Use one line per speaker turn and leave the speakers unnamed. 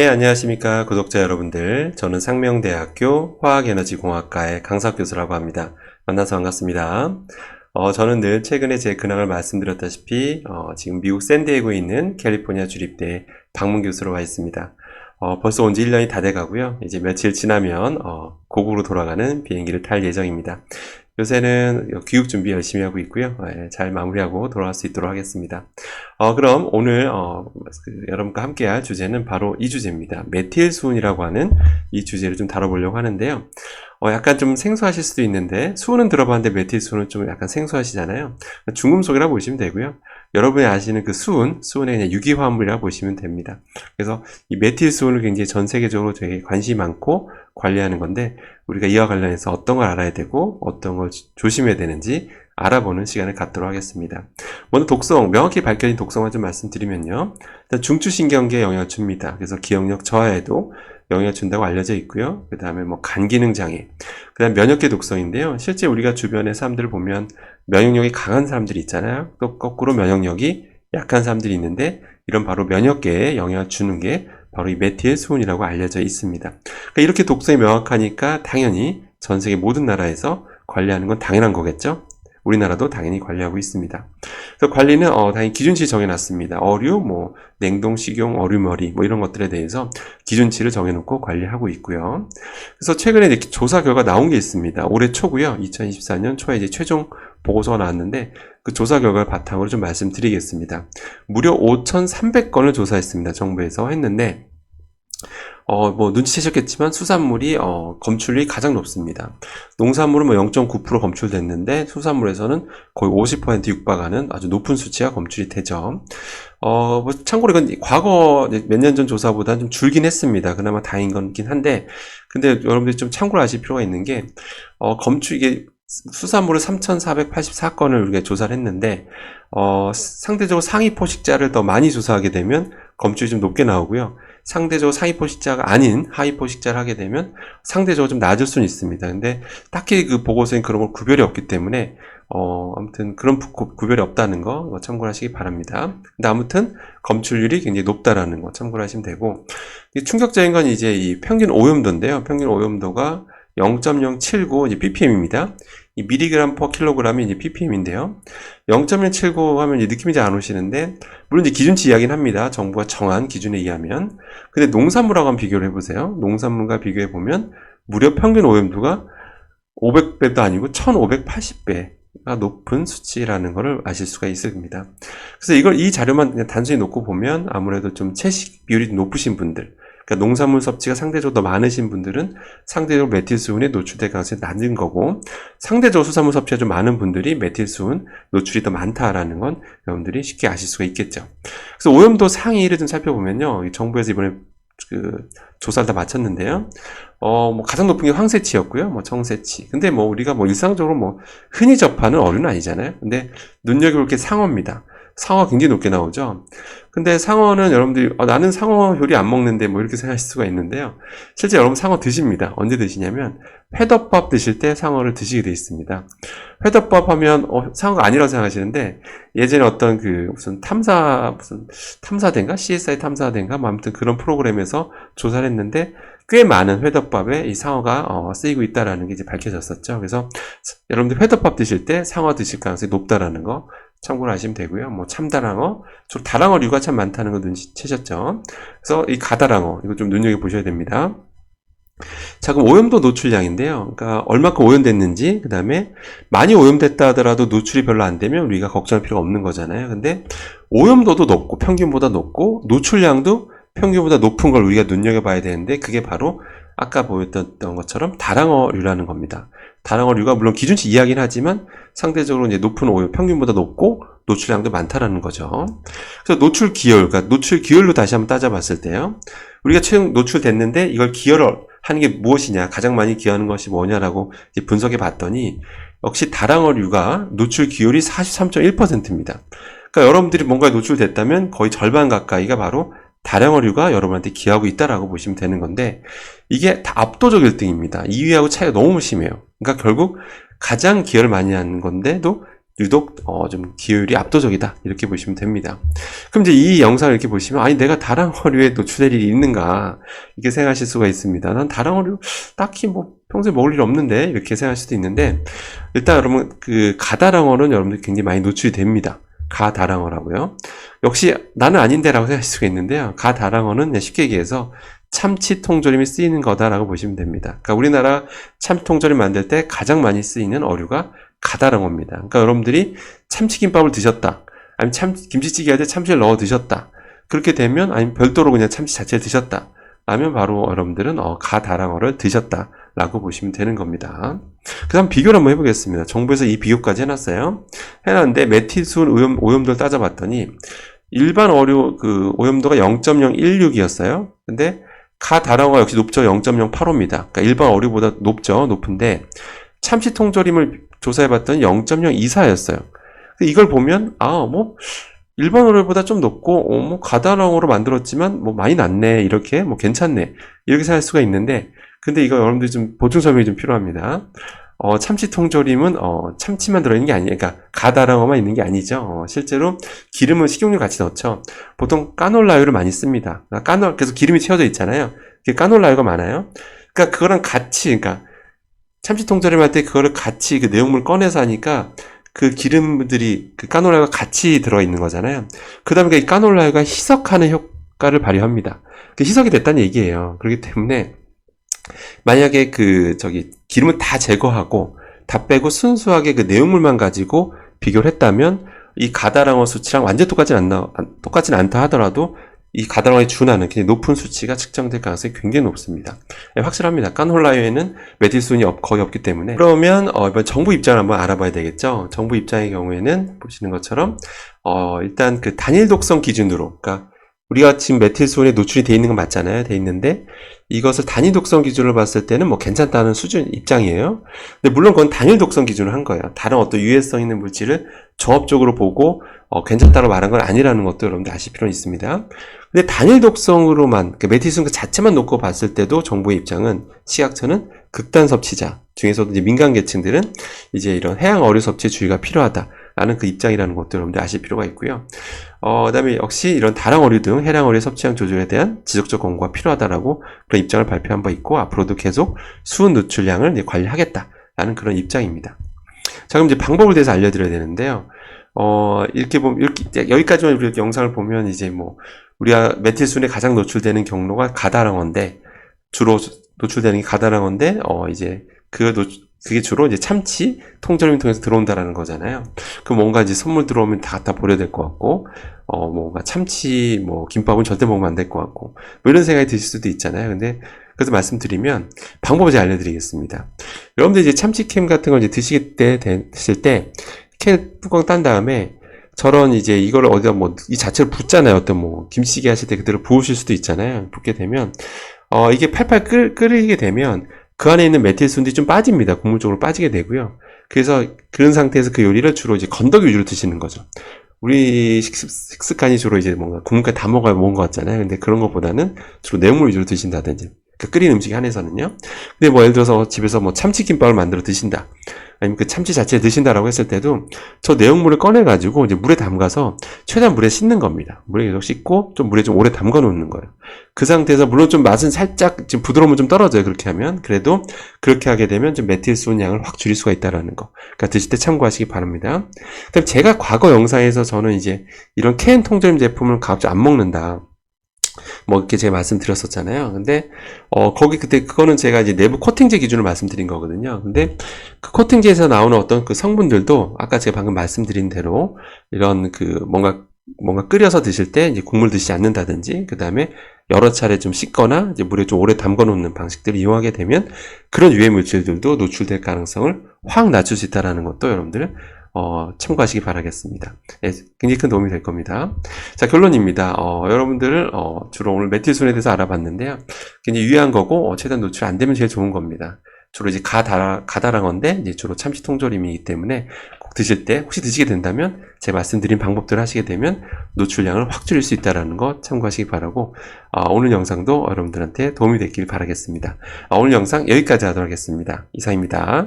네, 안녕하십니까 구독자 여러분들. 저는 상명대학교 화학에너지공학과의 강사 교수라고 합니다. 만나서 반갑습니다. 저는 늘 최근에 제 근황을 말씀드렸다시피 지금 미국 샌디에고에 있는 캘리포니아 주립대 방문 교수로 와 있습니다. 벌써 온 지 1년이 다 돼가고요. 이제 며칠 지나면 고국으로 돌아가는 비행기를 탈 예정입니다. 요새는 교육 준비 열심히 하고 있고요. 잘 마무리하고 돌아갈 수 있도록 하겠습니다. 그럼 오늘 여러분과 함께 할 주제는 바로 이 주제입니다. 메틸수은이라고 하는 이 주제를 좀 다뤄보려고 하는데요. 약간 좀 생소하실 수도 있는데, 수은은 들어봤는데 메틸수은은 좀 약간 생소하시잖아요. 중금속이라고 보시면 되고요. 여러분이 아시는 그 수은의 그냥 유기화합물이라고 보시면 됩니다. 그래서 이 메틸수은을 굉장히 전 세계적으로 되게 관심이 많고 관리하는 건데, 우리가 이와 관련해서 어떤 걸 알아야 되고 어떤 걸 조심해야 되는지 알아보는 시간을 갖도록 하겠습니다. 먼저 독성, 명확히 밝혀진 독성을 좀 말씀드리면요. 일단 중추신경계에 영향을 줍니다. 그래서 기억력 저하에도 영향을 준다고 알려져 있고요. 그 다음에 간 기능 장애, 그 다음에 면역계 독성인데요. 실제 우리가 주변의 사람들을 보면 면역력이 강한 사람들이 있잖아요. 또 거꾸로 면역력이 약한 사람들이 있는데, 이런 바로 면역계에 영향을 주는 게 바로 이 메틸수은이라고 알려져 있습니다. 그러니까 이렇게 독성이 명확하니까 당연히 전 세계 모든 나라에서 관리하는 건 당연한 거겠죠. 우리나라도 당연히 관리하고 있습니다. 그래서 관리는 당연히 기준치 정해놨습니다. 어류, 냉동, 식용, 어류머리 이런 것들에 대해서 기준치를 정해놓고 관리하고 있고요. 그래서 최근에 이제 조사 결과 나온 게 있습니다. 올해 초고요. 2024년 초에 이제 최종 보고서가 나왔는데, 그 조사 결과를 바탕으로 좀 말씀드리겠습니다. 무려 5,300건을 조사했습니다. 정부에서 했는데, 눈치채셨겠지만 수산물이 검출률이 가장 높습니다. 농산물은 0.9% 검출됐는데, 수산물에서는 거의 50% 육박하는 아주 높은 수치가 검출이 되죠. 참고로 이건 과거 몇 년 전 조사보다는 좀 줄긴 했습니다. 그나마 다행인 건긴 한데, 근데 여러분들이 좀 참고를 하실 필요가 있는 게, 이게 수산물을 3,484건을 우리가 조사를 했는데, 상대적으로 상위 포식자를 더 많이 조사하게 되면 검출이 좀 높게 나오고요. 상대적으로 상위 포식자가 아닌 하위 포식자를 하게 되면 상대적으로 좀 낮을 수는 있습니다. 근데 딱히 그 보고서엔 그런 걸 구별이 없기 때문에 아무튼 그런 구별이 없다는 거 참고를 하시기 바랍니다. 근데 아무튼 검출률이 굉장히 높다라는 거 참고를 하시면 되고, 충격적인 건 이제 이 평균 오염도인데요. 평균 오염도가 0.079 이제 ppm입니다. 이 미리그램 퍼 킬로그램이 이제 ppm인데요. 0.179 하면 이제 느낌이 잘 안 오시는데, 물론 이제 기준치 이야기는 합니다. 정부가 정한 기준에 의하면. 근데 농산물하고 한번 비교를 해보세요. 농산물과 비교해 보면 무려 평균 오염도가 500배도 아니고 1580배가 높은 수치라는 것을 아실 수가 있습니다. 그래서 이 자료만 그냥 단순히 놓고 보면 아무래도 좀 채식 비율이 높으신 분들, 그러니까 농산물 섭취가 상대적으로 더 많으신 분들은 상대적으로 메틸수은에 노출될 가능성이 낮은 거고, 상대적으로 수산물 섭취가 좀 많은 분들이 메틸수은 노출이 더 많다라는 건 여러분들이 쉽게 아실 수가 있겠죠. 그래서 오염도 상위를 좀 살펴보면요, 정부에서 이번에 그 조사를 다 마쳤는데요. 가장 높은 게 황새치였고요. 청새치. 근데 우리가 일상적으로 흔히 접하는 어류는 아니잖아요. 근데 눈여겨볼 게 상어입니다. 상어가 굉장히 높게 나오죠. 근데 상어는 여러분들이 나는 상어 요리 안 먹는데 이렇게 생각하실 수가 있는데요. 실제 여러분 상어 드십니다. 언제 드시냐면 회덮밥 드실 때 상어를 드시게 돼 있습니다. 회덮밥 하면 상어가 아니라고 생각하시는데, 예전에 어떤 무슨 탐사대인가? CSI 탐사대인가? 아무튼 그런 프로그램에서 조사를 했는데 꽤 많은 회덮밥에 이 상어가 쓰이고 있다라는 게 이제 밝혀졌었죠. 그래서 여러분들 회덮밥 드실 때 상어 드실 가능성이 높다라는 거 참고를 하시면 되고요. 참다랑어, 주로 다랑어류가 참 많다는 거 눈치채셨죠? 그래서 이 가다랑어, 이거 좀 눈여겨보셔야 됩니다. 자, 그럼 오염도 노출량인데요. 그러니까 얼마큼 오염됐는지, 그 다음에 많이 오염됐다 하더라도 노출이 별로 안 되면 우리가 걱정할 필요가 없는 거잖아요. 근데 오염도도 높고 평균보다 높고 노출량도 평균보다 높은 걸 우리가 눈여겨봐야 되는데, 그게 바로 아까 보였던 것처럼 다랑어류라는 겁니다. 다랑어류가 물론 기준치 이하긴 하지만 상대적으로 이제 높은 오염, 평균보다 높고 노출량도 많다라는 거죠. 그래서 노출 기열, 그러니까 노출 기열로 다시 한번 따져봤을 때요. 우리가 최종 노출됐는데 이걸 기열하는 게 무엇이냐, 가장 많이 기여하는 것이 뭐냐라고 이제 분석해 봤더니 역시 다랑어류가 노출 기열이 43.1%입니다. 그러니까 여러분들이 뭔가에 노출됐다면 거의 절반 가까이가 바로 다량어류가 여러분한테 기여하고 있다라고 보시면 되는 건데, 이게 다 압도적 1등입니다. 2위하고 차이가 너무 심해요. 그러니까 결국 가장 기여를 많이 하는 건데도 유독 좀 기여율이 압도적이다 이렇게 보시면 됩니다. 그럼 이제 이 영상을 이렇게 보시면 아니 내가 다랑어류에 노출될 일이 있는가 이렇게 생각하실 수가 있습니다. 난 다랑어류 딱히 뭐 평소에 먹을 일 없는데 이렇게 생각할 수도 있는데 일단 여러분 그 가다랑어는 여러분들 굉장히 많이 노출이 됩니다. 가다랑어라고요. 역시 나는 아닌데 라고 생각할 수가 있는데요. 가다랑어는 쉽게 얘기해서 참치 통조림이 쓰이는 거다라고 보시면 됩니다. 그러니까 우리나라 참치 통조림 만들 때 가장 많이 쓰이는 어류가 가다랑어입니다. 그러니까 여러분들이 참치김밥을 드셨다. 아니면 김치찌개 할 때 참치를 넣어 드셨다. 그렇게 되면 아니면 별도로 그냥 참치 자체를 드셨다. 라면 바로 여러분들은 가다랑어를 드셨다라고 보시면 되는 겁니다. 그 다음 비교를 한번 해보겠습니다. 정부에서 이 비교까지 해놨어요. 해놨는데 메틸수은 오염도를 따져봤더니 일반 어류 그 오염도가 0.016이었어요. 근데 가다랑어가 역시 높죠. 0.085입니다. 그러니까 일반 어류보다 높죠. 높은데 참치 통조림을 조사해봤더니 0.024였어요. 이걸 보면 뭐 일반 어류보다 좀 높고 뭐 가다랑어로 만들었지만 뭐 많이 낫네 이렇게 뭐 괜찮네 이렇게 생각할 수가 있는데 근데 이거 여러분들이 좀 보충 설명이 좀 필요합니다. 참치 통조림은 참치만 들어있는 게 아니에요. 그러니까 가다랑어만 있는 게 아니죠. 실제로 기름은 식용유 같이 넣죠. 보통 까놀라유를 많이 씁니다. 그래서 기름이 채워져 있잖아요. 그게 까놀라유가 많아요. 그러니까 그거랑 같이 그러니까 참치 통조림 할 때 그거를 같이 그 내용물 꺼내서 하니까 그 기름들이 그 까놀라유가 같이 들어있는 거잖아요. 그 다음에 이 까놀라유가 희석하는 효과를 발휘합니다. 희석이 됐다는 얘기예요. 그렇기 때문에 만약에 기름을 다 제거하고 다 빼고 순수하게 그 내용물만 가지고 비교를 했다면 이 가다랑어 수치랑 완전 똑같진 않다 하더라도 이 가다랑어에 준하는 굉장히 높은 수치가 측정될 가능성이 굉장히 높습니다. 확실합니다. 까놀라유에는 메틸수은이 거의 없기 때문에. 그러면 이번 정부 입장을 한번 알아봐야 되겠죠. 정부 입장의 경우에는 보시는 것처럼 일단 그 단일 독성 기준으로, 그러니까 우리가 지금 메틸수은에 노출이 돼 있는 건 맞잖아요. 돼 있는데 이것을 단일 독성 기준으로 봤을 때는 뭐 괜찮다는 수준 입장이에요. 근데 물론 그건 단일 독성 기준으로 한 거예요. 다른 어떤 유해성 있는 물질을 종합적으로 보고 괜찮다고 말한 건 아니라는 것도 여러분들 아실 필요는 있습니다. 근데 단일 독성으로만 메틸수은 그 자체만 놓고 봤을 때도 정부의 입장은 시각처는 극단 섭취자 중에서도 이제 민간 계층들은 이제 이런 해양 어류 섭취에 주의가 필요하다라는 그 입장이라는 것도 여러분들 아실 필요가 있고요. 그다음에 역시 이런 다랑 어류 등 해양 어류의 섭취량 조절에 대한 지속적 권고가 필요하다라고 그런 입장을 발표한 바 있고 앞으로도 계속 수은 노출량을 이제 관리하겠다라는 그런 입장입니다. 자, 그럼 이제 방법을 대해서 알려드려야 되는데요. 이렇게 보면 여기까지만 우리 영상을 보면 이제 뭐 우리가 메틸수은에 가장 노출되는 경로가 가다랑어인데 주로 노출되는 게 가다랑어인데 이제 그게 주로 이제 참치 통조림을 통해서 들어온다라는 거잖아요. 그럼 뭔가 이제 선물 들어오면 다 갖다 버려야 될 것 같고 뭔가 참치 김밥은 절대 먹으면 안 될 것 같고 뭐 이런 생각이 드실 수도 있잖아요. 근데 그래서 말씀드리면 방법을 제가 알려드리겠습니다. 여러분들 이제 참치캠 같은 걸 이제 드실 때 캔 뚜껑 딴 다음에 저런 이제 이걸 어디다 이 자체를 붓잖아요. 어떤 김치찌개 하실 때 그대로 부으실 수도 있잖아요. 붓게 되면 이게 팔팔 끓이게 되면 그 안에 있는 메틸수은이 좀 빠집니다. 국물 쪽으로 빠지게 되고요. 그래서 그런 상태에서 그 요리를 주로 이제 건더기 위주로 드시는 거죠. 우리 식습관이 주로 이제 뭔가 국물까지 다 먹어야 먹은 것 같잖아요. 근데 그런 것보다는 주로 내용물 위주로 드신다든지 끓인 음식에 한해서는요. 근데 예를 들어서 집에서 참치김밥을 만들어 드신다. 아니면 그 참치 자체에 드신다라고 했을 때도 저 내용물을 꺼내가지고 이제 물에 담가서 최대한 물에 씻는 겁니다. 물에 계속 씻고 좀 물에 좀 오래 담가 놓는 거예요. 그 상태에서 물론 좀 맛은 살짝 지금 부드러움은 좀 떨어져요. 그렇게 하면. 그래도 그렇게 하게 되면 좀 메틸수은 양을 확 줄일 수가 있다라는 거. 그러니까 드실 때 참고하시기 바랍니다. 그다음 제가 과거 영상에서 저는 이제 이런 캔 통조림 제품을 가급적 안 먹는다. 이렇게 제가 말씀드렸었잖아요. 근데, 그거는 제가 이제 내부 코팅제 기준으로 말씀드린 거거든요. 근데 그 코팅제에서 나오는 어떤 그 성분들도 아까 제가 방금 말씀드린 대로 이런 뭔가 끓여서 드실 때 이제 국물 드시지 않는다든지, 그 다음에 여러 차례 좀 씻거나 이제 물에 좀 오래 담가 놓는 방식들을 이용하게 되면 그런 유해 물질들도 노출될 가능성을 확 낮출 수 있다는 것도 여러분들 참고하시기 바라겠습니다. 예, 굉장히 큰 도움이 될 겁니다. 자, 결론입니다. 여러분들 주로 오늘 메틸수은에 대해서 알아봤는데요. 굉장히 유해한 거고 최대한 노출 안 되면 제일 좋은 겁니다. 주로 이제 가다랑어인데 이제 주로 참치 통조림이기 때문에 꼭 드실 때 혹시 드시게 된다면 제가 말씀드린 방법들을 하시게 되면 노출량을 확 줄일 수 있다는 거 참고하시기 바라고 오늘 영상도 여러분들한테 도움이 됐길 바라겠습니다. 오늘 영상 여기까지 하도록 하겠습니다. 이상입니다.